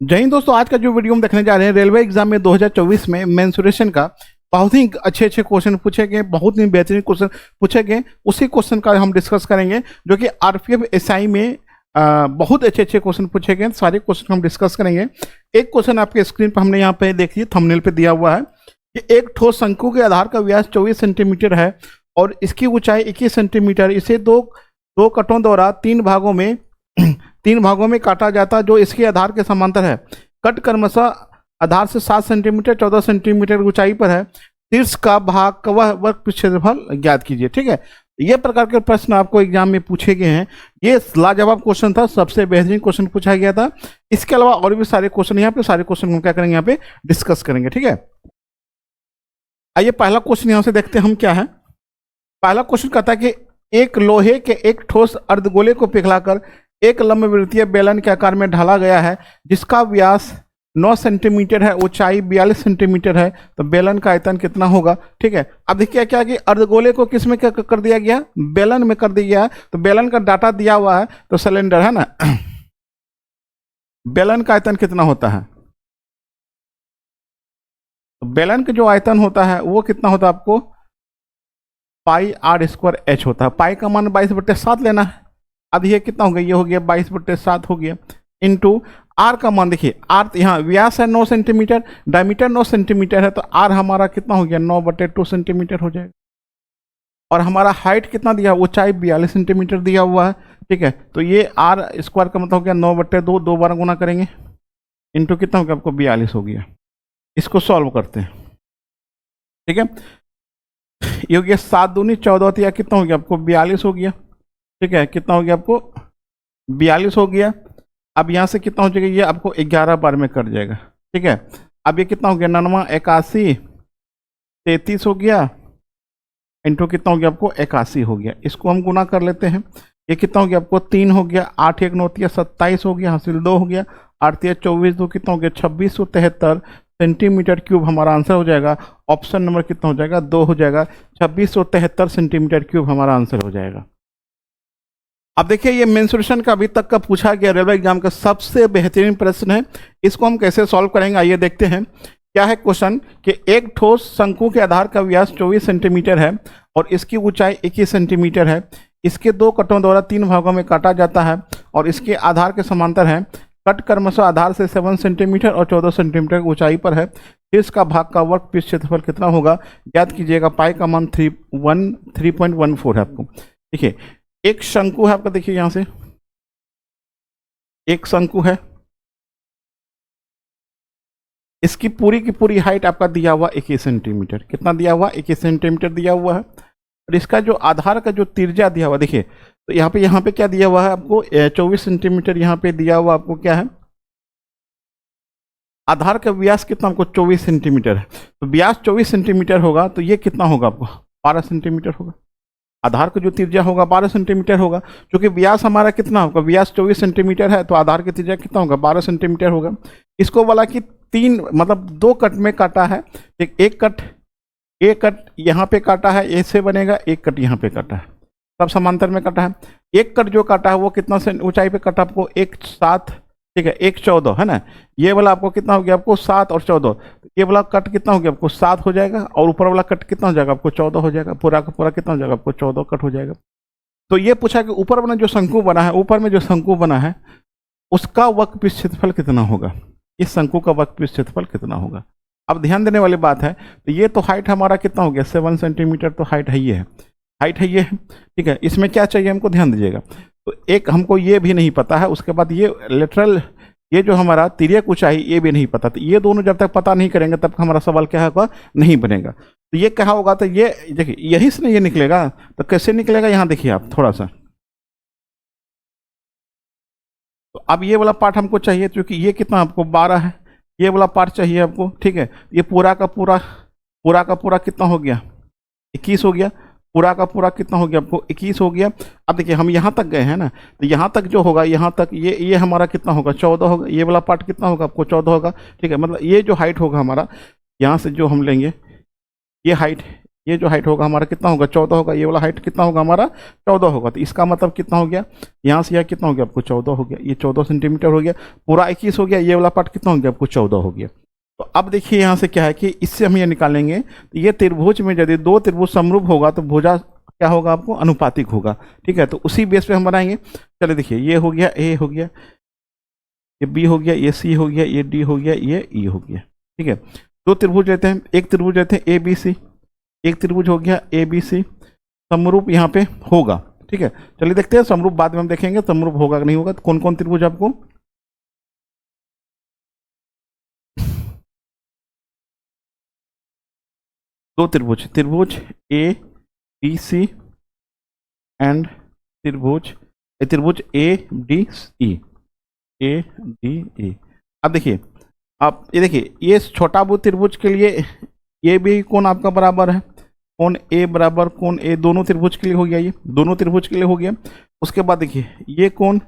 जय हिंद दोस्तों, आज का जो वीडियो हम देखने जा रहे हैं रेलवे एग्जाम में 2024 में मेंसुरेशन का बहुत ही अच्छे क्वेश्चन पूछे गए, बहुत ही बेहतरीन क्वेश्चन पूछे गए। उसी क्वेश्चन का हम डिस्कस करेंगे जो कि आरपीएफ एसआई में बहुत अच्छे क्वेश्चन पूछे गए। सारे क्वेश्चन हम डिस्कस करेंगे। एक क्वेश्चन आपके स्क्रीन पर हमने यहाँ पे देखिए थंबनेल पे दिया हुआ है कि एक ठोस शंकु के आधार का व्यास 24 सेंटीमीटर है और इसकी ऊंचाई 21 सेंटीमीटर। इसे दो कटों द्वारा तीन भागों में काटा जाता जो इसके आधार के समांतर है। कट क्रमशः आधार से 7 सेंटीमीटर 14 सेंटीमीटर ऊंचाई पर है। शीर्ष का भाग का वह वर्ग क्षेत्रफल ज्ञात कीजिए। ठीक है, ये प्रकार के प्रश्न आपको एग्जाम में पूछे गए हैं। ये लाजवाब क्वेश्चन था, सबसे बेहतरीन क्वेश्चन पूछा गया था। इसके अलावा और भी सारे क्वेश्चन यहाँ पे सारे क्वेश्चन हम क्या करेंगे यहाँ पे डिस्कस करेंगे। ठीक है, आइए पहला क्वेश्चन यहाँ से देखते हैं हम क्या है। पहला क्वेश्चन कहता है कि एक लोहे के एक ठोस अर्धगोले को पिघलाकर एक लंबवृत्तीय बेलन के आकार में ढाला गया है जिसका व्यास 9 सेंटीमीटर है, ऊंचाई 42 सेंटीमीटर है। तो बेलन का आयतन कितना होगा? ठीक है, अब देखिए क्या कि अर्धगोले को किस में कर दिया गया? बेलन में कर दिया गया है। तो बेलन का डाटा दिया हुआ है तो सिलेंडर है ना। बेलन का आयतन कितना होता है? तो बेलन का जो आयतन होता है वो कितना होता है आपको? पाई आर स्क्वायर एच होता है। पाई का मान 22/7 लेना है। अब ये कितना हो गया? ये हो गया 22/7 हो गया इंटू आर का मान। देखिए आर यहाँ व्यास है 9 सेंटीमीटर, डायमीटर 9 सेंटीमीटर है, तो आर हमारा कितना हो गया? 9/2 सेंटीमीटर हो जाएगा। और हमारा हाइट कितना दिया? ऊंचाई 42 सेंटीमीटर दिया हुआ है। ठीक है, तो ये आर स्क्वायर का मतलब हो गया 9/2, 2 बार गुना करेंगे इंटू कितना हो गया आपको? 42 हो गया। इसको सॉल्व करते हैं। ठीक है, ये हो गया 7 दूनी 14, या कितना हो गया आपको? 42 हो गया। ठीक है, कितना हो गया आपको? 42 हो गया। अब यहाँ से कितना हो जाएगा? ये आपको 11 बार में कट जाएगा। ठीक है, अब ये कितना हो गया? 99 81 33 हो गया इंटू कितना हो गया आपको? 81 हो गया। इसको हम गुना कर लेते हैं। ये कितना हो गया आपको? 3 हो गया, 8 1 9 27 हो गया, हासिल 2 हो गया, 8 24 2 कितना हो गया? 2673 सेंटीमीटर क्यूब हमारा आंसर हो जाएगा। ऑप्शन नंबर कितना हो जाएगा? 2 हो जाएगा। 2673 सेंटीमीटर क्यूब हमारा आंसर हो जाएगा। अब देखिए ये मेंसुरेशन का अभी तक का पूछा गया रेलवे एग्जाम का सबसे बेहतरीन प्रश्न है। इसको हम कैसे सॉल्व करेंगे आइए देखते हैं। क्या है क्वेश्चन कि एक ठोस शंकु के आधार का व्यास 24 सेंटीमीटर है और इसकी ऊंचाई 21 सेंटीमीटर है। इसके 2 कटों द्वारा 3 भागों में काटा जाता है और इसके आधार के समांतर है। कट क्रमशः आधार से 7 सेंटीमीटर और 14 सेंटीमीटर की ऊंचाई पर है। शीर्ष का भाग का वर्ग पृष्ठ क्षेत्रफल कितना होगा? ज्ञात कीजिएगा। पाई का मान 3.14 है आपको। देखिए एक शंकु है आपका, देखिए यहां से एक शंकु है, इसकी पूरी की पूरी हाइट आपका दिया हुआ 21 सेंटीमीटर। कितना दिया हुआ? 21 सेंटीमीटर दिया हुआ है। और इसका जो आधार का जो त्रिज्या दिया हुआ, देखिए तो यहाँ पे क्या दिया हुआ है आपको? 24 सेंटीमीटर यहाँ पे दिया हुआ आपको क्या है? आधार का व्यास कितना आपको? 24 सेंटीमीटर है। तो व्यास 24 सेंटीमीटर होगा तो ये कितना होगा आपको? 12 सेंटीमीटर होगा। आधार का जो त्रिज्या होगा 12 सेंटीमीटर होगा। क्योंकि व्यास हमारा कितना होगा? व्यास 24 सेंटीमीटर है तो आधार की त्रिज्या कितना होगा? 12 सेंटीमीटर होगा। इसको बोला कि 3 मतलब 2 कट में काटा है। एक कट यहाँ पे काटा है, ऐसे बनेगा। एक कट यहाँ पे काटा है, सब समांतर में काटा है। एक कट जो काटा है वो कितना से ऊंचाई पे काटा आपको? 1.7। ठीक है, 1.14 है ना। ये वाला आपको कितना हो गया आपको? 7 और 14। ये वाला कट कितना हो गया आपको? 7 हो जाएगा और ऊपर वाला कट कितना हो जाएगा आपको? 14 हो जाएगा। पूरा का पूरा कितना हो जाएगा आपको? 14 कट हो जाएगा। तो ये पूछा कि ऊपर वाला जो शंकु बना है, ऊपर में जो शंकु बना है उसका वक्र पृष्ठ क्षेत्रफल कितना होगा? इस शंकु का वक्र पृष्ठ क्षेत्रफल कितना होगा? अब ध्यान देने वाली बात है, तो ये तो हाइट हमारा कितना हो गया? 7 सेंटीमीटर तो हाइट है, ये है हाइट है, ये है। ठीक है, इसमें क्या चाहिए हमको? ध्यान दीजिएगा। तो एक हमको ये भी नहीं पता है, उसके बाद ये लेटरल ये जो हमारा तिर्यक ऊंचाई ये भी नहीं पता। तो ये दोनों जब तक पता नहीं करेंगे तब हमारा सवाल क्या होगा? नहीं बनेगा। तो ये क्या होगा? तो ये देखिए यही से ये निकलेगा। तो कैसे निकलेगा? यहाँ देखिए आप थोड़ा सा। तो अब ये वाला पार्ट हमको चाहिए क्योंकि ये कितना आपको? 12 है। ये वाला पार्ट चाहिए आपको। ठीक है, ये पूरा का पूरा कितना हो गया? 21 हो गया। पूरा का पूरा कितना हो गया आपको? 21 हो गया। अब देखिए हम यहाँ तक गए हैं ना, तो यहाँ तक जो होगा, यहाँ तक ये हमारा कितना होगा? 14 होगा। ये वाला पार्ट कितना होगा आपको? 14 होगा। ठीक है, मतलब ये जो हाइट होगा हमारा, यहाँ से जो हम लेंगे ये हाइट ये जो हाइट होगा हमारा कितना होगा, 14 होगा। ये वाला हाइट कितना होगा हमारा, 14 होगा। तो इसका मतलब कितना हो गया, यहाँ से यहाँ कितना हो गया आपको, 14 हो गया। ये 14 सेंटीमीटर हो गया, पूरा 21 हो गया। ये वाला पार्ट कितना हो गया आपको, 14 हो गया। तो अब देखिए यहाँ से क्या है कि इससे हम ये निकालेंगे, तो ये त्रिभुज में यदि दो त्रिभुज समरूप होगा तो भुजा क्या होगा आपको, अनुपातिक होगा। ठीक है, तो उसी बेस पे हम बनाएंगे। चलिए देखिए, ये हो गया ए हो गया, ये बी हो गया, ये सी हो गया, ये डी हो गया, ये ई हो गया। ठीक है, दो त्रिभुज लेते हैं, एक त्रिभुज लेते हैं ए बी सी, एक त्रिभुज हो गया ए बी सी, समरूप यहाँ पे होगा। ठीक है, चलिए देखते हैं समरूप बाद में हम देखेंगे समरूप होगा कि नहीं होगा। तो कौन कौन त्रिभुज आपको, दो त्रिभुज, त्रिभुज ए बी सी एंड त्रिभुज त्रिभुज A D E, A D E. अब देखिए, आप ये देखिए, ये छोटा भुज त्रिभुज के लिए ये भी कोण आपका बराबर है, कोण ए बराबर कोण ए, दोनों त्रिभुज के लिए हो गया, ये दोनों त्रिभुज के लिए हो गया। उसके बाद देखिए ये कोण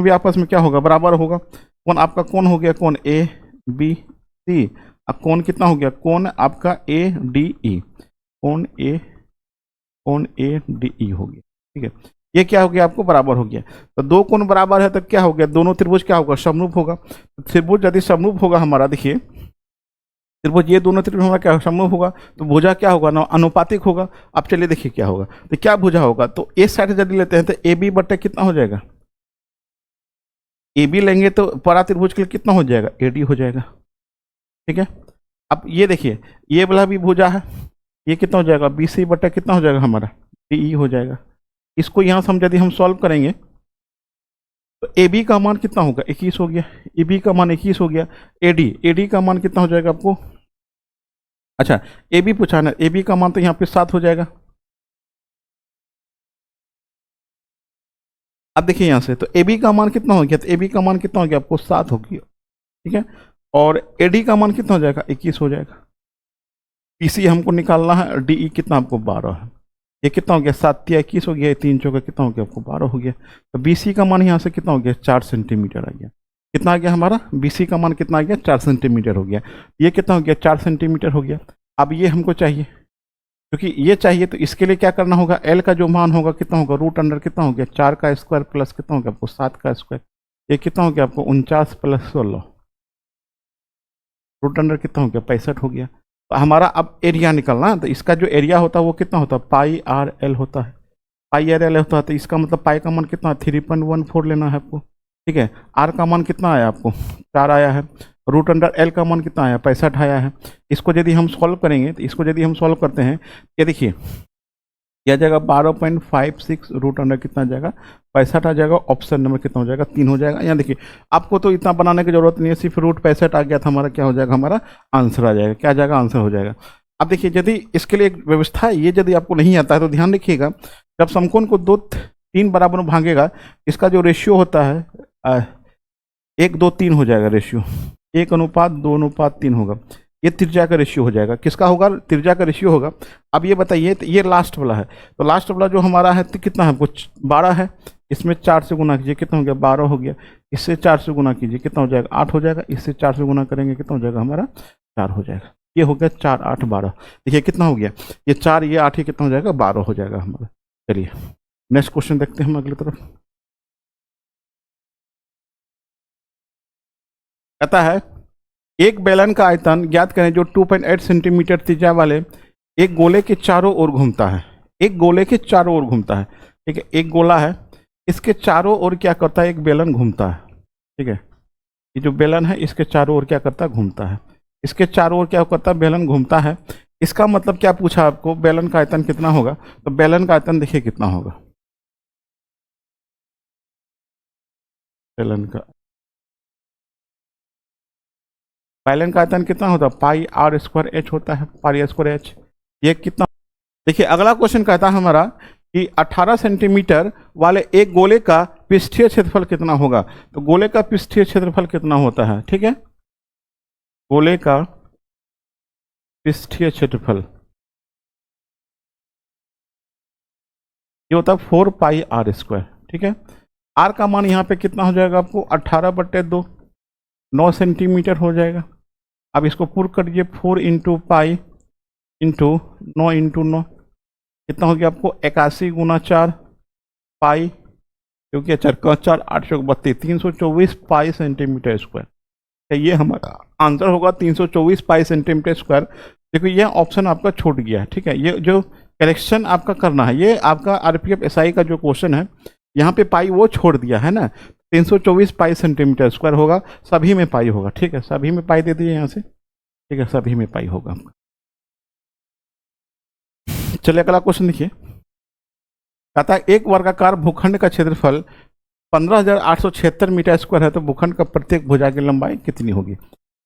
भी आपस में क्या होगा, बराबर होगा। कोण आपका कोण हो गया, कोण ए बी सी। अब कोण कितना हो गया, कोण आपका ए डी ई, कोण ए डी ई हो गया। ठीक है, ये क्या हो गया आपको, बराबर हो गया। तो दो कोण बराबर है तो क्या हो गया, दोनों त्रिभुज क्या होगा, समरूप होगा। त्रिभुज यदि समरूप होगा हमारा, देखिए त्रिभुज, ये दोनों त्रिभुज हमारा क्या समरूप होगा, तो भुजा क्या होगा ना, अनुपातिक होगा। अब चलिए देखिए क्या होगा, तो क्या भुजा होगा, तो इस साइड यदि लेते हैं तो ए बी बट्टे कितना हो जाएगा, ए बी लेंगे तो परा त्रिभुज के लिए कितना हो जाएगा, ए डी हो जाएगा। ठीक है, अब ये देखिए, ये वाला भी भुजा है, ये कितना हो जाएगा, बी सी बट्टा कितना हो जाएगा हमारा, डी ई हो जाएगा। इसको यहाँ से हम यदि हम सॉल्व करेंगे तो ए बी का मान कितना होगा, 21 हो गया, ए बी का मान 21 हो गया। ए डी का मान कितना हो जाएगा आपको, अच्छा ए बी पूछा ना, ए बी का मान तो यहाँ पे 7 हो जाएगा। अब देखिए यहाँ से, तो ए बी का मान कितना हो गया, तो ए बी का मान कितना हो गया आपको, 7 हो गया। ठीक है, और ए डी का मान कितना हो जाएगा, 21 हो जाएगा। पी सी हमको निकालना है, डी ई कितना आपको 12 है। ये कितना हो गया, 7 या 21 हो गया, 3 चौका कितना हो गया आपको 12 हो गया। तो बी सी का मान यहाँ से कितना हो गया, 4 सेंटीमीटर आ गया। कितना आ गया हमारा, बी सी का मान कितना आ गया, 4 सेंटीमीटर हो गया। ये कितना हो गया, 4 सेंटीमीटर हो गया। अब ये हमको चाहिए, क्योंकि ये चाहिए तो इसके लिए क्या करना होगा, एल का जो मान होगा कितना होगा, रूट अंडर कितना हो गया, 4 का स्क्वायर प्लस कितना हो गया आपको 7 का स्क्वायर। ये कितना हो गया आपको 49 प्लस 16, रूट अंडर कितना हो गया 65 हो गया। तो हमारा अब एरिया निकलना, तो इसका जो एरिया होता है वो कितना होता है, पाई आर एल होता है, पाई आर एल होता है। तो इसका मतलब पाई का मान कितना, 3.14 लेना है आपको। ठीक है, आर का मान कितना आया आपको, 4 आया है। रूट अंडर एल का मान कितना आया, 65 आया है। इसको यदि हम सॉल्व करेंगे, तो इसको यदि हम सॉल्व करते हैं, ये देखिए क्या जाएगा, 12.56 रूट अंडर कितना जाएगा, 65 आ जाएगा। ऑप्शन नंबर कितना हो जाएगा, 3 हो जाएगा। यहाँ देखिए, आपको तो इतना बनाने की जरूरत नहीं है, सिर्फ रूट 65 आ गया था हमारा, क्या हो जाएगा हमारा आंसर आ जाएगा। क्या जाएगा, आंसर हो जाएगा। अब देखिए, यदि इसके लिए एक व्यवस्था है, ये यदि आपको नहीं आता है तो ध्यान रखिएगा, जब समकोण को 3 बराबर में भागेगा, इसका जो रेशियो होता है 1 2 3 हो जाएगा रेशियो, 1:2:3 होगा। ये त्रिज्या का रेशियो हो जाएगा, किसका होगा, त्रिज्या का रेशियो होगा। अब ये बताइए, तो ये लास्ट वाला है, तो लास्ट वाला जो हमारा है तो कितना है, कुछ 12 है, इसमें 4 से गुना कीजिए, कितना हो गया 12 हो गया। इससे 4 से गुना कीजिए, कितना हो जाएगा 8 हो जाएगा। इससे 4 से गुना करेंगे, कितना हो जाएगा हमारा 4 हो जाएगा। ये हो गया 4 8 12, देखिए कितना हो गया, ये 4 ये 8 ये कितना हो जाएगा 12 हो जाएगा हमारा। चलिए नेक्स्ट क्वेश्चन देखते हैं हम अगली तरफ। कहता है एक बेलन का आयतन ज्ञात करें जो 2.8 सेंटीमीटर त्रिज्या वाले एक गोले के चारों ओर घूमता है। एक गोले के चारों ओर घूमता है, ठीक है, एक गोला है, इसके चारों ओर क्या करता है, एक बेलन घूमता है। ठीक है, ये जो बेलन है इसके चारों ओर क्या करता है, घूमता है। इसके चारों ओर क्या करता है, बेलन घूमता है। इसका मतलब क्या पूछा आपको, बेलन का आयतन कितना होगा, तो बेलन का आयतन देखिए कितना होगा, बेलन का आयतन कितना होता है, पाई आर स्क्वायर एच होता है, पाई स्क्वायर एच। ये कितना, देखिए अगला क्वेश्चन कहता है हमारा कि 18 सेंटीमीटर वाले एक गोले का पृष्ठीय क्षेत्रफल कितना होगा। तो गोले का पृष्ठीय क्षेत्रफल कितना होता है, ठीक है, गोले का पृष्ठीय क्षेत्रफल ये होता है 4 पाई आर स्क्वायर। ठीक है, आर का मान यहाँ पे कितना हो जाएगा आपको 18/2, 9 सेंटीमीटर हो जाएगा। अब इसको पूर्ण करिए, 4 × पाई इंटू 9 कितना हो गया आपको 81 गुना 4 पाई, क्योंकि 4 832 324 पाई सेंटीमीटर स्क्वायर। ये हमारा आंसर होगा 324 पाई सेंटीमीटर स्क्वायर। देखो ये ऑप्शन आपका छूट गया है, ठीक है। ये जो करेक्शन आपका करना है, ये आपका आरपीएफ एसआई का जो क्वेश्चन है, यहाँ पे पाई वो छोड़ दिया है ना, 324 पाई सेंटीमीटर स्क्वायर होगा, सभी में पाई होगा, ठीक है। सभी में पाई दे दिए यहाँ से, ठीक है, सभी में पाई होगा आपका। चलिए अगला क्वेश्चन देखिए, कहता है एक वर्गाकार भूखंड का क्षेत्रफल 15,876 मीटर स्क्वायर है, तो भूखंड का प्रत्येक भुजा की लंबाई कितनी होगी।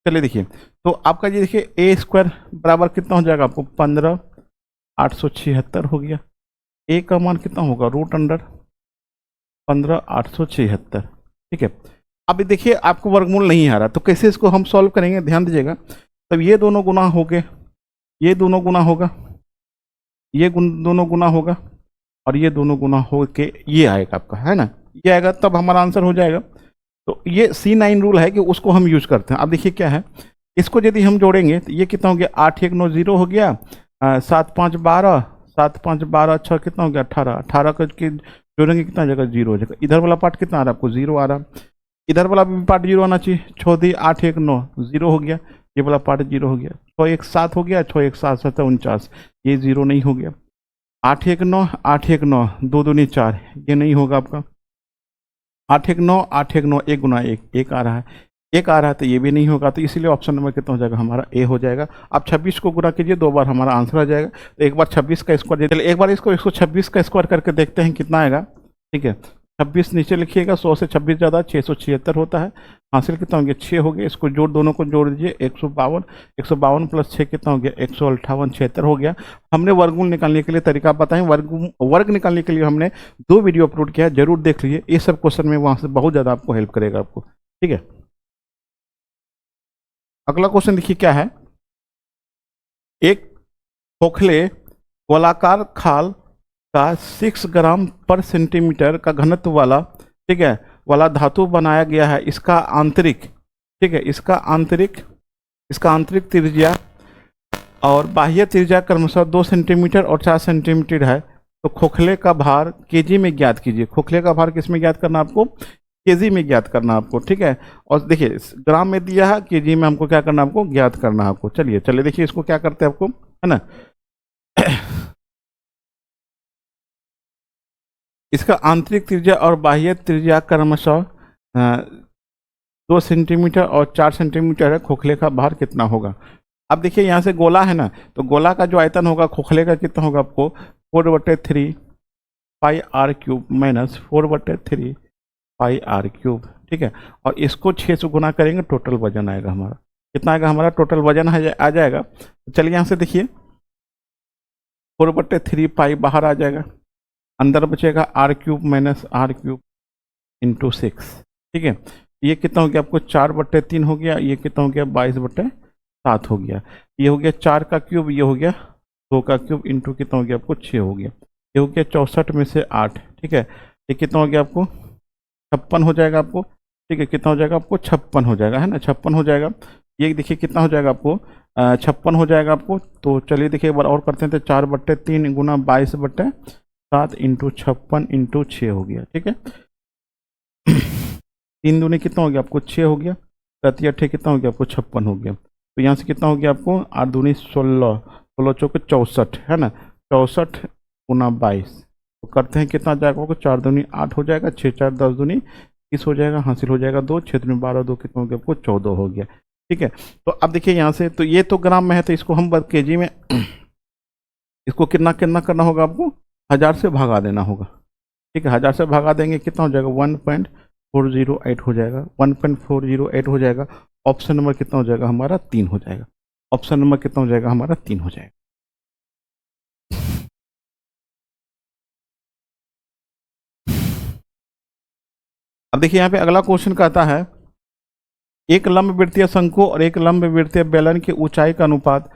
चलिए देखिए, तो आपका ये देखिए ए स्क्वायर बराबर कितना हो जाएगा आपको 15,876 हो गया। ए का मान कितना होगा रूट अंडर 15,876, ठीक है। अब देखिए आपको वर्गमूल नहीं आ रहा, तो कैसे इसको हम सॉल्व करेंगे, ध्यान दीजिएगा। तब ये दोनों गुना हो गए, ये दोनों गुना होगा, ये दोनों गुना होगा, और ये दोनों गुना हो के ये आएगा आपका, है ना, ये आएगा, तब हमारा आंसर हो जाएगा। तो ये C9 रूल है कि उसको हम यूज करते हैं। अब देखिए क्या है, इसको यदि हम जोड़ेंगे तो ये कितना हो गया 8 1 9 0 हो गया, 7 5 12 7 5 12 6 कितना हो गया 18 18 करके जोड़ेंगे कितना जगह 0 हो जाएगा। इधर वाला पार्ट कितना आ रहा है आपको 0 आ रहा है, इधर वाला भी पार्ट 0 आना चाहिए। 6 दी 8 1 9 0 हो गया, ये वाला पार्ट 0 हो गया। 6 1 7 हो गया, 6 1 7 7 49, ये 0 नहीं हो गया। 8 1 9 8 1 9 2 दूनी 4, ये नहीं होगा आपका। 8 1 9 8 1 9 1 गुना 1 1 आ रहा है, 1 आ रहा है, तो ये भी नहीं होगा। तो इसीलिए ऑप्शन नंबर कितना हो जाएगा हमारा ए हो जाएगा। आप 26 को गुना कीजिए, 2 बार हमारा आंसर आ जाएगा। तो एक बार 26 का स्क्वायर, चलिए एक बार इसको 126 का स्क्वायर करके देखते हैं कितना आएगा, ठीक है। 26 नीचे लिखिएगा, 100 से 26 ज़्यादा 676 होता है। हासिल कितना हो गया 6 हो गया, इसको जोड़, दोनों को जोड़ दीजिए 152 152 प्लस 6 कितना हो गया 158 76 हो गया। हमने वर्गमूल निकालने के लिए तरीका बताएं, वर्ग निकालने के लिए हमने 2 वीडियो अपलोड किया है, जरूर देख लीजिए। ये सब क्वेश्चन में वहाँ से बहुत ज़्यादा आपको हेल्प करेगा आपको, ठीक है। अगला क्वेश्चन देखिए क्या है, एक खोखले गोलाकार खाल का 6 ग्राम पर सेंटीमीटर का घनत्व वाला, ठीक है, वाला धातु बनाया गया है। इसका आंतरिक, ठीक है, इसका आंतरिक त्रिज्या और बाह्य त्रिज्या क्रमशः 2 सेंटीमीटर और 4 सेंटीमीटर है। तो खोखले का भार केजी में ज्ञात कीजिए। खोखले का भार किस में ज्ञात करना आपको, केजी में ज्ञात करना आपको, ठीक है। और देखिए ग्राम में दिया है, केजी में हमको क्या करना आपको ज्ञात करना आपको। चलिए देखिए इसको क्या करते हैं आपको, है ना। इसका आंतरिक त्रिज्या और बाह्य त्रिज्या क्रमशः 2 सेंटीमीटर और 4 सेंटीमीटर है। खोखले का भार कितना होगा। अब देखिए यहाँ से गोला है ना, तो गोला का जो आयतन होगा खोखले का कितना होगा आपको 4/3 pi r cube minus 4/3 pi r cube, ठीक है। और इसको 6 से गुना करेंगे, टोटल वजन आएगा हमारा, कितना आएगा हमारा टोटल वजन आ जाएगा। चलिए यहाँ से देखिए 4/3 पाई बाहर आ जाएगा, अंदर बचेगा R cube minus R cube into 6, ठीक है। ये कितना हो गया आपको 4/3 हो गया, ये कितना हो गया 22/7 हो गया। ये हो गया 4 का क्यूब, ये हो गया 2 का क्यूब इंटू कितना हो गया आपको 6 हो गया। ये हो गया 64 में से 8, ठीक है। ये कितना हो गया आपको 56 हो जाएगा आपको, ठीक है। कितना हो जाएगा आपको 56 हो जाएगा, है ना, 56 हो जाएगा। ये देखिए कितना हो जाएगा आपको 56 हो जाएगा आपको। तो चलिए देखिए एक बार और करते हैं, तो 4/3 गुना 22/7 इंटू 56 इंटू 6 हो गया, ठीक है। 3 दूनी कितना हो गया आपको 6 हो गया, 7 8 कितना हो गया आपको 56 हो गया। तो यहाँ से कितना हो गया आपको 8 दूनी 16 16 चौके 64, है ना, 64 गुना 22, तो करते हैं कितना जाएगा आपको 4 दूनी 8 हो जाएगा, 6 4 10 दूनी 20 हो जाएगा, हासिल हो जाएगा 2, 6 दूनी 12 2 कितना हो गया आपको 14 हो गया, ठीक है। तो अब देखिए यहाँ से, तो ये तो ग्राम में है, तो इसको हम केजी में इसको कितना कितना करना होगा आपको 1000 से भगा देना होगा, ठीक है। 1000 से भगा देंगे कितना हो जाएगा 1.408 हो जाएगा, 1.408 हो जाएगा। ऑप्शन नंबर कितना हो जाएगा हमारा 3 हो जाएगा। ऑप्शन नंबर कितना हो जाएगा हमारा 3 हो जाएगा। अब देखिए यहाँ पे अगला क्वेश्चन कहता है एक लंबवृत्तीय शंकु और एक लंबवृत्तीय बेलन की ऊंचाई का अनुपात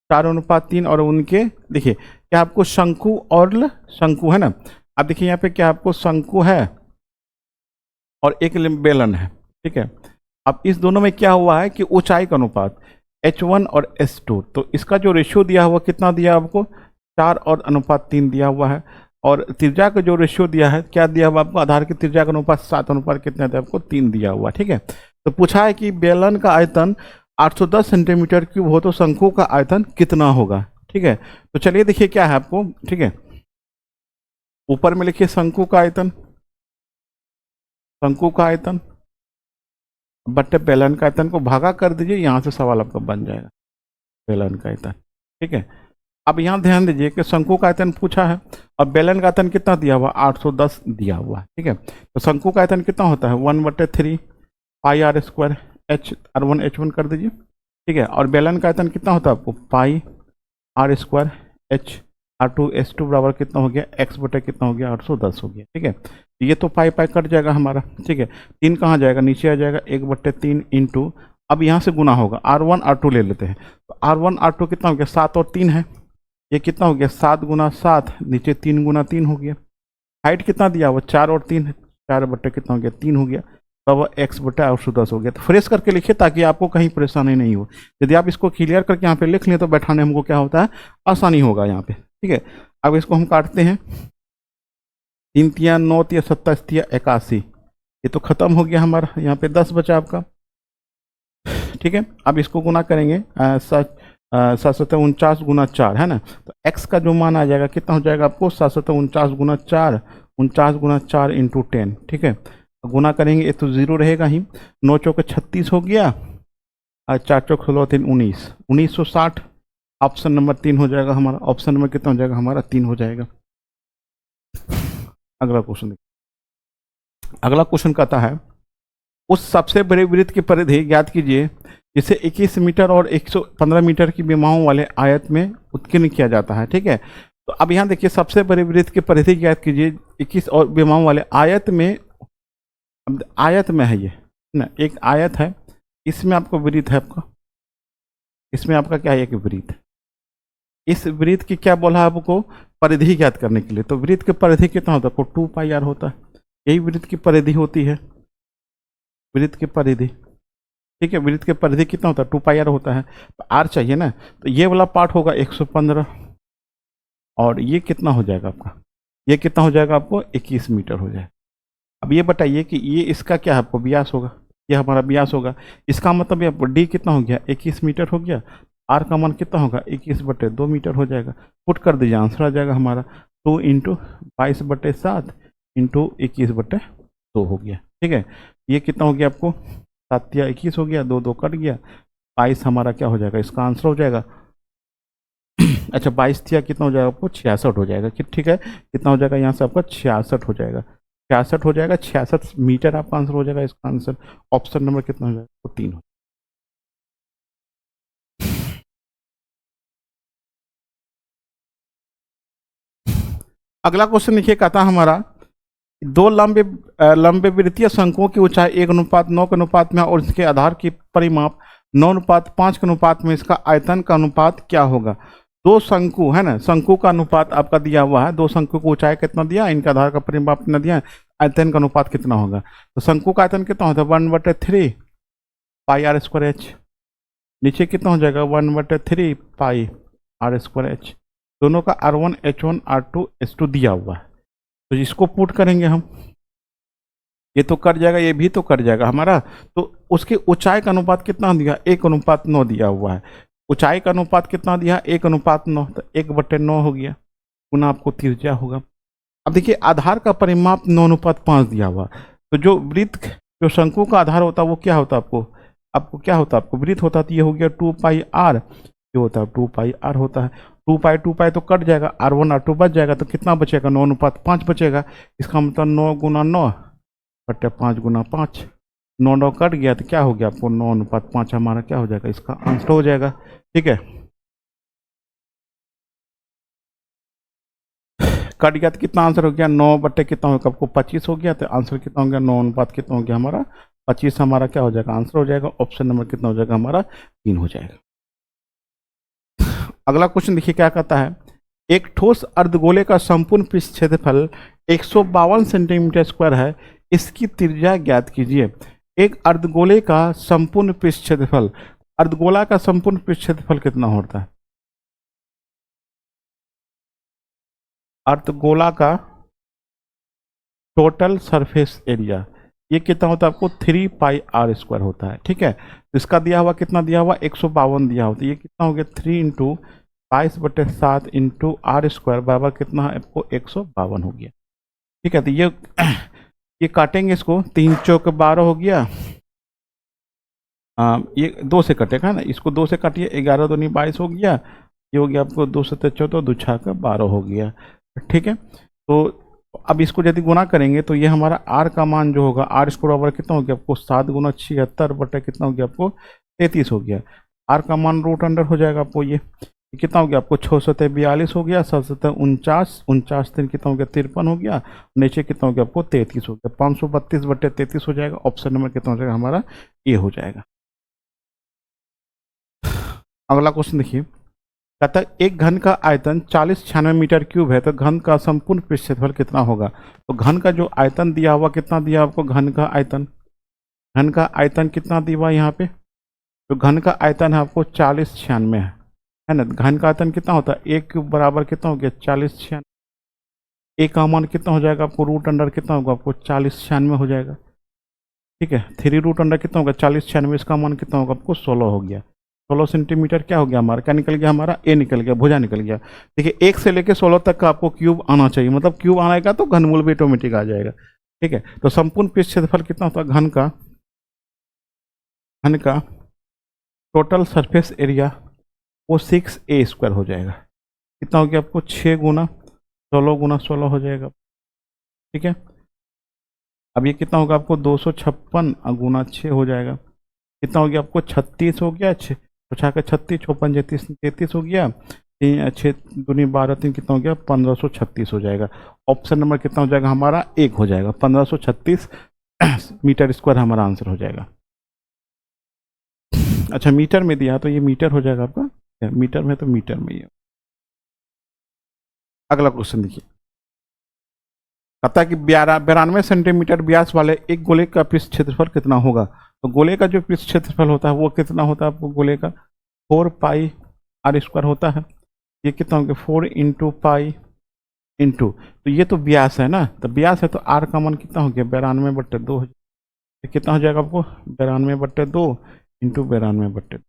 4:3 और उनके, देखिए क्या आपको शंकु और शंकु है ना। अब देखिए यहाँ पे क्या आपको शंकु है और एक बेलन है, ठीक है। अब इस दोनों में क्या हुआ है कि ऊंचाई का अनुपात, H1 और S2, तो इसका जो रेशियो दिया हुआ कितना दिया आपको, 4 और अनुपात 3 दिया हुआ है। और त्रिज्या का जो रेशियो दिया है, क्या दिया हुआ आपको, आधार की त्रिज्या का अनुपात 7 अनुपात कितना दिया आपको, 3 दिया हुआ। ठीक है, तो पूछा है कि बेलन का आयतन 810 सेंटीमीटर क्यूब हो तो शंकु का आयतन कितना होगा। ठीक है, तो चलिए देखिए क्या है आपको। ठीक है, ऊपर में लिखिए शंकु का आयतन, शंकु का आयतन बट्टे बेलन का आयतन को भागा कर दीजिए, यहां से सवाल आपका बन जाएगा बेलन का आयतन। ठीक है, अब यहाँ ध्यान दीजिए कि शंकु का आयतन पूछा है और बेलन का आयतन कितना दिया हुआ, 810 दिया हुआ है। ठीक है, तो शंकु का आयतन कितना होता है, 1/3 पाई are square H R1 H1 कर दीजिए। ठीक है, और बेलन का आयतन कितना होता है आपको, पाई are square H R2 S2 बराबर कितना हो गया, x बटे कितना हो गया, 810 हो गया। ठीक है, तो ये तो पाई पाई कट जाएगा हमारा। ठीक है, 3 कहाँ जाएगा, नीचे आ जाएगा, 1/3 इंटू, अब यहाँ से गुना होगा, R1 R2 ले लेते हैं, तो R1 R2 कितना हो गया, 7 और 3 है, ये कितना हो गया, 7 गुना 7, नीचे 3 गुना 3 हो गया। हाइट कितना दिया हुआ, 4 और 3 है, 4 बटे कितना हो गया, 3 हो गया, तब x बटे 810 हो गया। तो फ्रेश करके लिखिए ताकि आपको कहीं परेशानी नहीं हो। यदि आप इसको क्लियर करके यहाँ पे लिख लें तो बैठाने हमको क्या होता है, आसानी होगा यहाँ पे। ठीक है, अब इसको हम काटते हैं, 3 तिया 9 तिया 27 तिया 81, ये तो खत्म हो गया हमारा, यहाँ पे 10 बचा आपका। ठीक है, अब इसको गुना करेंगे 749 गुना 4 है ना, तो x का जो मान आ जाएगा कितना हो जाएगा आपको, 749 गुना 4, 49 गुना 4 इंटू 10। ठीक है, गुना करेंगे, ये तो 0 रहेगा ही, 9 चौके 36 हो गया और 4 चौक 16 3 19, 1960, ऑप्शन नंबर 3 हो जाएगा हमारा। ऑप्शन नंबर कितना हो जाएगा हमारा, 3 हो जाएगा। अगला क्वेश्चन देखिए, अगला क्वेश्चन कहता है उस सबसे बड़े वृत्त की परिधि ज्ञात कीजिए जिसे 21 मीटर और 115 मीटर की विमाओं वाले आयत में उत्कीर्ण किया जाता है। ठीक है, तो अब यहाँ देखिए, सबसे बड़े वृत्त की परिधि ज्ञात कीजिए 21 और विमाओं वाले आयत में, आयत में है ये ना, एक आयत है, इसमें आपको वृत्त है आपका, इसमें आपका क्या है, एक वृत्त। इस वृत्त की क्या बोला है आपको, परिधि ज्ञात करने के लिए। तो वृत्त की परिधि कितना होता है आपको, 2 पाई आर होता है, यही वृत्त की परिधि होती है, वृत्त की परिधि। ठीक है, वृत्त की परिधि कितना होता है, 2 पाई आर होता है, तो आर चाहिए ना, तो ये वाला पार्ट होगा 115 और ये कितना हो जाएगा आपका, ये कितना हो जाएगा आपको, 21 मीटर हो जाएगा। अब ये बताइए कि ये इसका क्या है आपको, व्यास होगा, ये हमारा व्यास होगा, इसका मतलब ये डी कितना हो गया, 21 मीटर हो गया, आर का मान कितना होगा, 21/2 मीटर हो जाएगा। पुट कर दीजिए, आंसर आ जाएगा हमारा 2 इंटू 22/7 इंटू 21/2 हो गया। ठीक है, ये कितना हो गया आपको, 7 या 21 हो गया, 2 2 कट गया, 22 हमारा क्या हो जाएगा, इसका आंसर हो जाएगा। अच्छा, 22 या कितना हो जाएगा आपको, 66 हो जाएगा। ठीक है, कितना हो जाएगा यहाँ से आपका, 66 हो जाएगा, 66 हो जाएगा, 66 मीटर आपका आंसर हो जाएगा। इसका आंसर ऑप्शन नंबर कितना हो जाएगा, तो 3 हो। अगला क्वेश्चन देखिए, कहता हमारा दो लंबे वृत्तीय शंकुओं की ऊंचाई 1:9 के अनुपात में और इसके आधार की परिमाप 9:5 के अनुपात में, इसका आयतन का अनुपात क्या होगा। दो शंकु है ना, शंकु का अनुपात आपका दिया हुआ है, दो शंकु को ऊंचाई कितना दिया, इनका आधार का परिमाप कितना दिया, आयतन का अनुपात कितना होगा। तो शंकु का आयतन कितना होता है, 1/3 पाई आर स्क्वायर एच, नीचे कितना हो जाएगा, 1/3 पाई आर स्क्वायर एच, दोनों का R1 H1 R2 S2 दिया हुआ है। तो इसको पुट करेंगे हम, ये तो कट जाएगा, ये भी तो कट जाएगा हमारा, तो उसके ऊंचाई का अनुपात कितना दिया, 1:9 दिया हुआ है। ऊंचाई का अनुपात कितना दिया, 1:9, तो 1/9 हो गया, गुना आपको त्रिज्या होगा। अब देखिए, आधार का परिमाप 9:5 दिया हुआ, तो जो वृत्त, जो शंकु का आधार होता है वो क्या होता है आपको क्या होता है, आपको वृत्त होता है, तो ये हो गया 2 पाई आर, ये होता है 2 पाई आर होता है, 2 पाई तो कट जाएगा, R1 R2 बच जाएगा, तो कितना बचेगा, 9:5 बचेगा। इसका मतलब 9 गुना 9 बटे 5 गुना 5, 9 9 कट गया, तो क्या हो गया आपको, 9:5 हमारा क्या हो जाएगा, इसका आंसर हो जाएगा। ठीक है, कट गया तो कितना आंसर हो गया, 9 बटे कितना होगा आपको, 25 हो गया, तो आंसर कितना हो गया, 9:5 कितना हो गया हमारा, 25 हमारा क्या हो जाएगा, आंसर हो जाएगा। ऑप्शन नंबर कितना हो जाएगा हमारा, 3 हो जाएगा। अगला क्वेश्चन देखिए क्या कहता है, एक ठोस अर्धगोले का संपूर्ण पृष्ठ क्षेत्रफल 152 सेंटीमीटर स्क्वायर है, इसकी त्रिज्या ज्ञात कीजिए। एक अर्धगोले का संपूर्ण पृष्ठ क्षेत्रफल अर्धगोला का संपूर्ण पृष्ठ क्षेत्रफल कितना होता है? अर्धगोला का टोटल सरफेस एरिया ये कितना होता है आपको? 3πr² होता है। ठीक है, तो इसका दिया हुआ कितना दिया हुआ? 152 दिया होता है। ये कितना हो गया? 3 इंटू 22/7 इंटू r² बराबर कितना है आपको? 152 हो गया। ठीक है, तो ये काटेंगे इसको, 3 चौक 12 हो गया। ये 2 से कटेगा ना, इसको 2 से काटिए, 11 दूनी 22 हो गया। ये हो गया आपको 2 से 14, 2 छक्का 12 हो गया। ठीक है, तो अब इसको यदि गुना करेंगे तो ये हमारा r का मान जो होगा, r² बराबर कितना हो गया आपको? 7 गुना 76 बटे कितना हो गया आपको? 33 हो गया। r का मान रूट अंडर हो जाएगा आपको, ये कितना हो गया आपको? 6 सतह 42 हो गया, 7 सतह 49, 49 दिन कितना हो गया? 53 हो गया, नीचे कितना हो गया आपको? 33 हो गया। 532 बटे 33 हो जाएगा। ऑप्शन नंबर कितना हो जाएगा हमारा? ये हो जाएगा। अगला क्वेश्चन देखिए, कहता है एक घन का आयतन 4096 मीटर क्यूब है, तो घन का संपूर्ण पृष्ठ क्षेत्रफल कितना होगा? तो घन का जो आयतन दिया हुआ कितना दिया आपको? घन का आयतन कितना दिया हुआ यहाँ पे? तो घन का आयतन है आपको 4096 है ना। घन का आयतन कितना होता है? 1 क्यूब बराबर कितना हो गया? 4096। ए का मान कितना हो जाएगा आपको? रूट अंडर कितना होगा आपको? 4096 हो जाएगा। ठीक है, 3 रूट अंडर कितना होगा? 4096, इसका मान कितना होगा आपको? 16 हो गया। 16 सेंटीमीटर क्या हो गया हमारा? क्या निकल गया हमारा? ए निकल गया, भुजा निकल गया। देखिए 1 से लेके 16 तक का आपको क्यूब आना चाहिए, मतलब क्यूब आएगा तो घनमूल भी ऑटोमेटिक आ जाएगा। ठीक है, तो संपूर्ण पृष्ठ क्षेत्रफल कितना होता है घन का टोटल सरफेस एरिया वो 6a² हो जाएगा। कितना हो गया आपको? 6 गुना 16 गुना 16 हो जाएगा। ठीक है, अब ये कितना होगा आपको? 256 गुना 6 हो जाएगा। कितना हो गया आपको? 36 हो गया। 6 तो 36, 56, 33 हो गया। 6 दूनी 12, 3 कितना हो गया? 1536 हो जाएगा। ऑप्शन नंबर कितना हो जाएगा हमारा? 1 हो जाएगा। 1536 मीटर स्क्वायर हमारा आंसर हो जाएगा। अच्छा, मीटर में दिया तो ये मीटर हो जाएगा आपका, मीटर में तो मीटर में ही है। अगला क्वेश्चन देखिए, कहता है कि 92 सेंटीमीटर व्यास वाले एक गोले का पृष्ठ क्षेत्रफल कितना होगा? तो गोले का जो पृष्ठ क्षेत्रफल होता है वो कितना होता है आपको? गोले का 4πr² होता है। ये कितना हो गया? 4 इंटू पाई इंटू, तो ये तो व्यास है ना, तो व्यास है तो r का मान कितना हो गया? 92/2। कितना हो जाएगा आपको? 92/2 इंटू 92/2।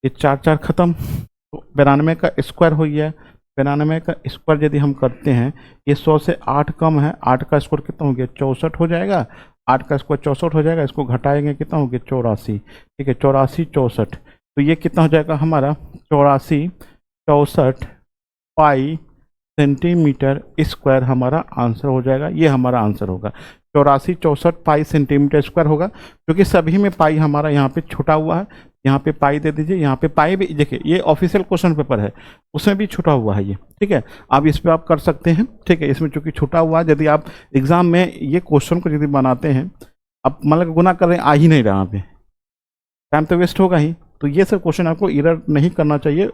ये 4 4 खत्म, तो 92 का स्क्वायर हो गया। 92 का स्क्वायर यदि हम करते हैं, ये 100 से 8 कम है, 8 का स्क्वायर कितना हो गया? 64 हो जाएगा। 8 का स्क्वायर 64 हो जाएगा, इसको घटाएंगे कितना हो गया? 84। ठीक है, 84 64, तो ये कितना हो जाएगा हमारा? 84 64 पाई सेंटीमीटर स्क्वायर हमारा आंसर हो जाएगा। ये हमारा आंसर होगा 84 64 पाई सेंटीमीटर स्क्वायर होगा, क्योंकि सभी में पाई हमारा यहाँ पे छुटा हुआ है। यहाँ पे पाई दे दीजिए, यहाँ पे पाई भी देखिए, ये ऑफिशियल क्वेश्चन पेपर है, उसमें भी छुटा हुआ है ये। ठीक है, अब इस पे आप कर सकते हैं। ठीक है, इसमें चूंकि छुटा हुआ है, यदि आप एग्जाम में ये क्वेश्चन को यदि बनाते हैं, अब मतलब गुना कर रहे हैं, आ ही नहीं रहा, पे टाइम तो वेस्ट होगा ही। तो ये सब क्वेश्चन आपको एरर नहीं करना चाहिए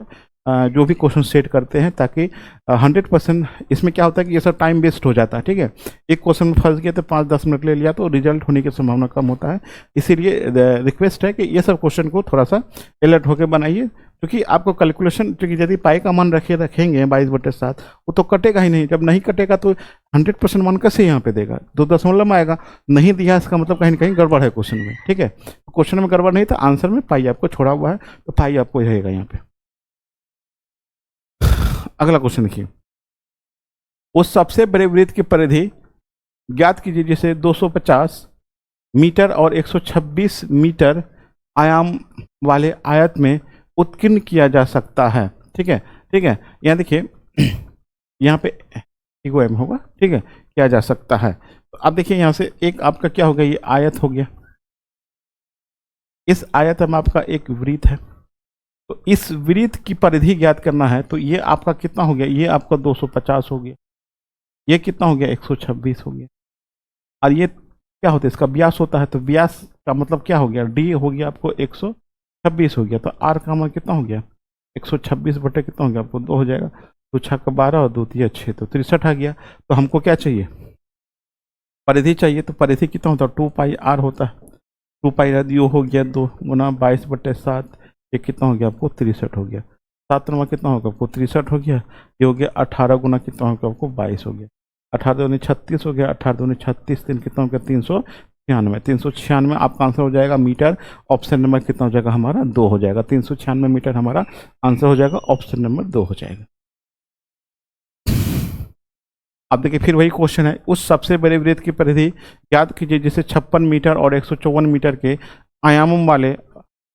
जो भी क्वेश्चन सेट करते हैं, ताकि 100%। इसमें क्या होता है कि ये सब टाइम वेस्ट हो जाता है। ठीक है, एक क्वेश्चन में फंस गया तो 5-10 मिनट ले लिया तो रिजल्ट होने की संभावना कम होता है। इसीलिए रिक्वेस्ट है कि ये सब क्वेश्चन को थोड़ा सा अलर्ट होकर बनाइए, क्योंकि आपको कैलकुलेशन, क्योंकि यदि पाई का मान रखेंगे 22/7, वो तो कटेगा ही नहीं। जब नहीं कटेगा तो 100% मान कैसे यहाँ पे देगा? 2 दशमलव में आएगा। नहीं दिया, इसका मतलब कहीं ना कहीं गड़बड़ है क्वेश्चन में। ठीक है, क्वेश्चन में गड़बड़ नहीं, तो आंसर में पाई आपको छोड़ा हुआ है, तो पाई आपको रहेगा यहाँ पे। अगला क्वेश्चन देखिए, उस सबसे बड़े वृत्त की परिधि ज्ञात कीजिए जिसे 250 मीटर और 126 मीटर आयाम वाले आयत में उत्कीर्ण किया जा सकता है। ठीक है, ठीक है, यहाँ देखिए, यहाँ पे m होगा। ठीक है, किया जा सकता है। तो अब देखिए यहाँ से एक आपका क्या हो गया? ये आयत हो गया। इस आयत में आपका एक वृत्त है, तो इस वृत्त की परिधि ज्ञात करना है। तो ये आपका कितना हो गया? ये आपका 250 हो गया। ये कितना हो गया? 126 हो गया। और ये क्या होता है? इसका व्यास होता है, तो व्यास का मतलब क्या हो गया? डी हो गया आपको 126 हो गया। तो आर का मान कितना हो गया? 126 बटे कितना हो गया आपको? 2 हो जाएगा। 2 छक्का 12 और 2 तिया 6, तो 63 आ गया। तो हमको क्या चाहिए? परिधि चाहिए। तो परिधि कितना होता है? 2πr होता है। 2 पाई यो हो गया 2 × 22/7, ये कितना हो गया आपको 63 हो गया। 7 कितना होगा आपको 63 हो गया, ये हो गया 18 गुना कितना होगा आपको 22 हो गया। 18 दूनी 36 हो गया, 18 दूनी 36, 3 कितना हो गया 396। 396 आपका आंसर हो जाएगा मीटर। ऑप्शन नंबर कितना हो जाएगा हमारा 2 हो जाएगा। 396 मीटर हमारा आंसर हो जाएगा, ऑप्शन नंबर 2 हो जाएगा। अब देखिए फिर वही क्वेश्चन है, उस सबसे बड़े वृत्त की परिधि ज्ञात कीजिए जिसे 56 मीटर और 154 मीटर के आयामों वाले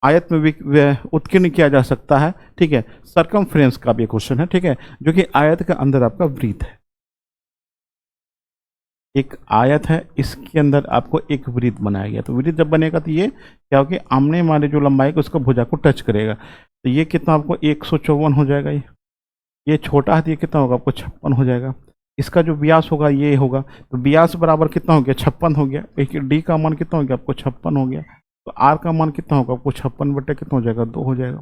आयत में उत्कीर्ण किया जा सकता है। ठीक है, सरकमफ्रेंस का भी क्वेश्चन है। ठीक है, जो कि आयत के अंदर आपका वृत्त है, एक आयत है, इसके अंदर आपको एक वृत्त बनाया गया। तो वृत्त जब बनेगा तो ये क्या होगा, आमने वाले जो लंबाई को उसका भुजा को टच करेगा। तो ये कितना आपको 154 हो जाएगा। ये छोटा है तो ये कितना होगा आपको 56 हो जाएगा। इसका जो व्यास होगा ये होगा, तो व्यास बराबर कितना हो गया 56 हो गया। एक डी का मान कितना हो गया आपको 56 हो गया। तो आर का मान कितना होगा आपको 56 कितना हो जाएगा 2 हो जाएगा।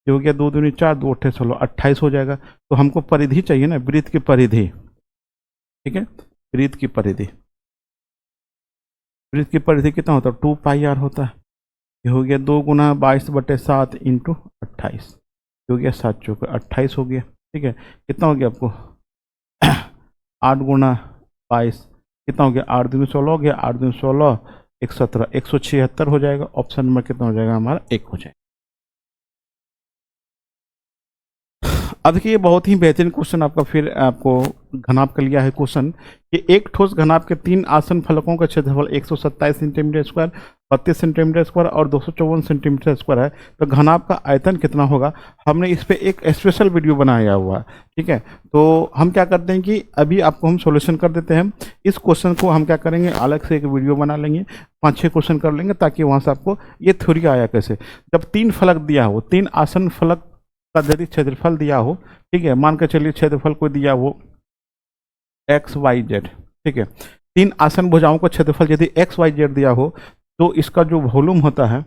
ये हो गया 2 दूनी 4, 2 8 16, 28 हो जाएगा। तो हमको परिधि चाहिए ना, वृत्त की परिधि। ठीक है, वृत्त की परिधि, वृत्त की परिधि कितना होता है 2 पाई r होता है। ये हो गया 2 × 22/7 × 28, ये हो गया 7 × 4 28 हो गया। ठीक है, कितना हो गया आपको 8 × 22 कितना हो गया 8 दूनी 16 हो गया, 8 दूनी 16, 1 17, 176 हो जाएगा। ऑप्शन नंबर कितना हो जाएगा हमारा 1 हो जाएगा। अब देखिए ये बहुत ही बेहतरीन क्वेश्चन आपका फिर आपको घनाभ का लिया है क्वेश्चन कि एक ठोस घनाभ के 3 आसन फलकों का क्षेत्रफल 127 सेंटीमीटर स्क्वायर, 32 सेंटीमीटर स्क्वायर और 254 सेंटीमीटर स्क्वायर है। तो घनाभ का आयतन कितना होगा, हमने इस पे एक स्पेशल वीडियो बनाया हुआ है। ठीक है, तो हम क्या करते हैं कि अभी आपको हम सॉल्यूशन कर देते हैं। इस क्वेश्चन को हम क्या करेंगे, अलग से एक वीडियो बना लेंगे, 5-6 क्वेश्चन कर लेंगे, ताकि वहाँ से आपको ये थ्योरी आया कैसे। जब 3 फलक दिया हो, 3 आसन फलक का यदि क्षेत्रफल दिया हो, ठीक है, मान कर चलिए क्षेत्रफल को दिया हो XYZ। ठीक है, 3 आसन भुजाओं का क्षेत्रफल यदि XYZ दिया हो, तो इसका जो वॉल्यूम होता है,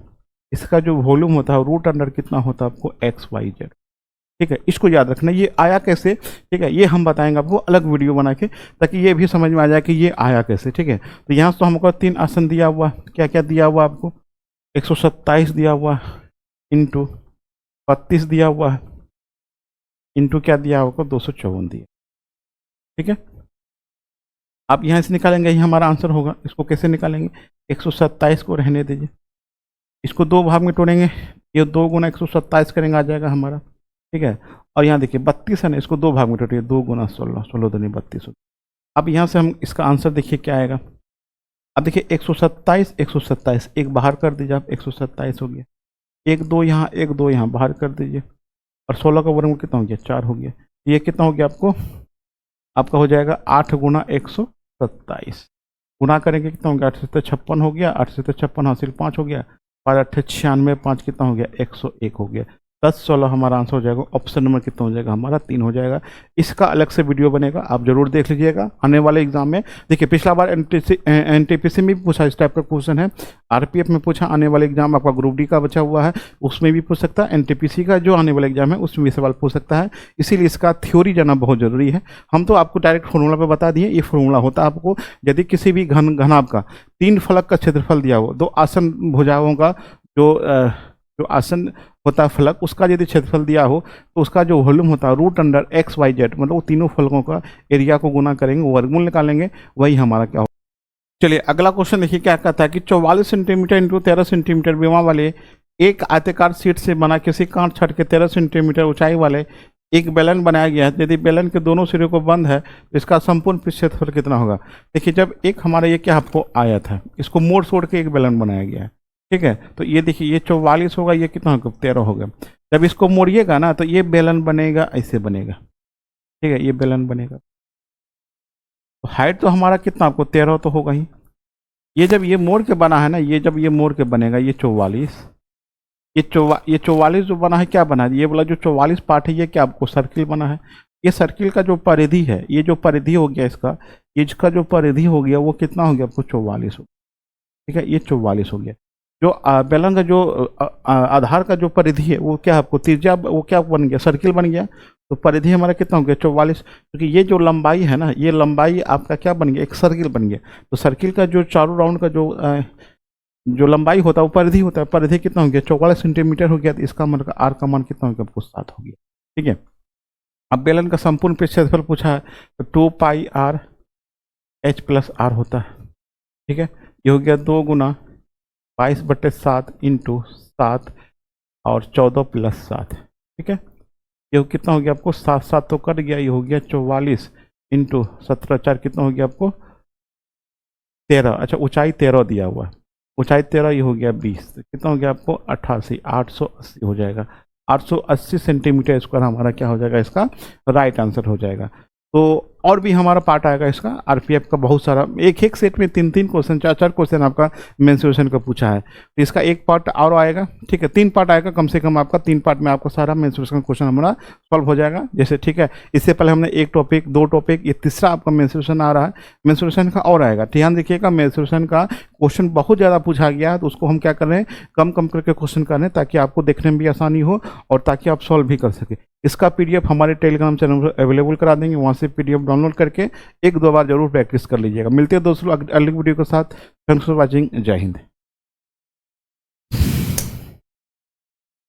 इसका जो वॉल्यूम होता है रूट अंडर कितना होता है आपको XYZ। ठीक है, इसको याद रखना। ये आया कैसे, ठीक है, ये हम बताएंगे आपको अलग वीडियो बना के, ताकि ये भी समझ में आ जाए कि ये आया कैसे। ठीक है, तो यहाँ तो हमको 3 आसन दिया हुआ, क्या क्या दिया हुआ आपको 127 दिया हुआ इंटू 32 दिया हुआ है, इंटू क्या दिया होगा 254 दिया। ठीक है, आप यहाँ से निकालेंगे, ये हमारा आंसर होगा। इसको कैसे निकालेंगे, 127 को रहने दीजिए, इसको 2 भाग में तोड़ेंगे, ये 2 × 127 करेंगे, आ जाएगा हमारा। ठीक है, और यहाँ देखिए 32 है ना, इसको 2 भाग में तोड़िए, 2 × 16, 16 दूनी 32 हो। अब यहाँ से हम इसका आंसर देखिए क्या आएगा। अब देखिए 127 127 एक बाहर कर दीजिए आप, 127 हो गया। 1 2 यहाँ, 1 2 यहाँ बाहर कर दीजिए, और 16 का वर्गमूल कितना हो गया 4 हो गया। ये कितना हो गया आपका हो जाएगा 8 × 127, गुना करेंगे कितना हो गया 8 से 56 हो गया, 8 से 56 हासिल 5 हो गया, 5 8 96, 5 कितना हो गया 101 हो गया। 10 16 हमारा आंसर हो जाएगा। ऑप्शन नंबर कितना हो जाएगा हमारा 3 हो जाएगा। इसका अलग से वीडियो बनेगा, आप जरूर देख लीजिएगा आने वाले एग्जाम में। देखिए पिछला बार NTPC में भी पूछा इस टाइप का क्वेश्चन है, RPF में पूछा, आने वाले एग्जाम आपका ग्रुप डी का बचा हुआ है उसमें भी पूछ सकता है, NTPC का जो आने वाला एग्जाम है उसमें भी सवाल पूछ सकता है। इसीलिए इसका थ्योरी जाना बहुत जरूरी है। हम तो आपको डायरेक्ट फॉर्मूला पे बता दिए, ये फॉर्मूला होता है आपको यदि किसी भी घनाभ का 3 फलक का क्षेत्रफल दिया हो, 2 आसन भुजाओं का जो आसन होता है फलक, उसका यदि क्षेत्रफल दिया हो, तो उसका जो वॉल्यूम होता है रूट अंडर XYZ, मतलब वो तीनों फलकों का एरिया को गुना करेंगे, वर्गमूल निकालेंगे, वही हमारा क्या हो। चलिए अगला क्वेश्चन देखिए क्या कहता है कि 44 सेंटीमीटर इंटू 13 सेंटीमीटर विमा वाले एक आयताकार शीट से बना किसी कांच छड़ के 13 सेंटीमीटर ऊंचाई वाले एक बेलन बनाया गया है। यदि बेलन के दोनों सिरे को बंद है तो इसका संपूर्ण क्षेत्रफल कितना होगा। देखिए जब एक हमारा ये क्या आपको आयत है, इसको मोड़ तोड़ के एक बेलन बनाया गया है। ठीक है, तो ये देखिए ये 44 होगा, ये कितना होगा 13 होगा। जब इसको मोड़िएगा ना तो ये बेलन बनेगा, ऐसे बनेगा। ठीक है, ये बेलन बनेगा, तो हाइट तो हमारा कितना आपको 13 तो होगा ही। ये जब ये मोड़ के बना है ना, ये जब ये मोड़ के बनेगा ये 44, ये 44 जो बना है क्या बना है, ये वाला जो 44 पार्ट है ये क्या आपको सर्किल बना है। ये सर्किल का जो परिधि है, ये जो परिधि हो गया इसका, इसका जो परिधि हो गया वो कितना हो गया आपको 44 हो। ठीक है, ये 44 हो गया। जो बेलन का जो आधार का जो परिधि है वो क्या आपको त्रिज्या, वो क्या बन गया सर्किल बन गया। तो परिधि हमारा कितना हो गया 44, क्योंकि ये जो लंबाई है ना, ये लंबाई आपका क्या बन गया एक सर्किल बन गया। तो सर्किल का जो चारों राउंड का जो जो लंबाई होता है वो परिधि होता है, परिधि कितना हो गया 44 सेंटीमीटर हो गया, तो इसका मतलब आर का मान कितना हो गया आपको 7 हो गया। ठीक है, अब बेलन का संपूर्ण पृष्ठ क्षेत्रफल पूछा है तो 2 पाई आर एच प्लस आर होता है। ठीक है, ये हो गया 2 गुना 22/7 इंटू 7 और 14 + 7। ठीक है, ये कितना हो गया आपको 7 7 तो कट गया, ये हो गया 44 इंटू 17 4 कितना हो गया आपको 13। अच्छा, ऊंचाई 13 दिया हुआ है, ऊंचाई 13, ये हो गया 20, तो कितना हो गया आपको 88 880 हो जाएगा। 880 सेंटीमीटर स्क्वायर हमारा क्या हो जाएगा, इसका राइट आंसर हो जाएगा। तो और भी हमारा पार्ट आएगा इसका आरपीएफ का बहुत सारा, एक एक सेट में 3 क्वेश्चन 4 क्वेश्चन आपका मेंसुरेशन का पूछा है, तो इसका एक पार्ट और आएगा। ठीक है, 3 पार्ट आएगा कम से कम आपका, 3 पार्ट में आपको सारा मेंसुरेशन का क्वेश्चन हमारा सॉल्व हो जाएगा जैसे। ठीक है, इससे पहले हमने 1 टॉपिक 2 टॉपिक, ये तीसरा आपका मेंसुरेशन आ रहा है। मेंसुरेशन का और आएगा, ध्यान देखिएगा, मेंसुरेशन का क्वेश्चन बहुत ज़्यादा पूछा गया है, तो उसको हम क्या कर रहे हैं, कम कम करके क्वेश्चन कर रहे हैं ताकि आपको देखने में भी आसानी हो और ताकि आप सॉल्व भी कर सके। इसका पीडीएफ हमारे टेलीग्राम चैनल पर अवेलेबल करा देंगे, वहाँ से पीडीएफ डाउनलोड करके 1-2 बार जरूर प्रैक्टिस कर लीजिएगा। मिलते हैं दोस्तों अगली वीडियो के साथ। थैंक्स फॉर वॉचिंग, जय हिंद।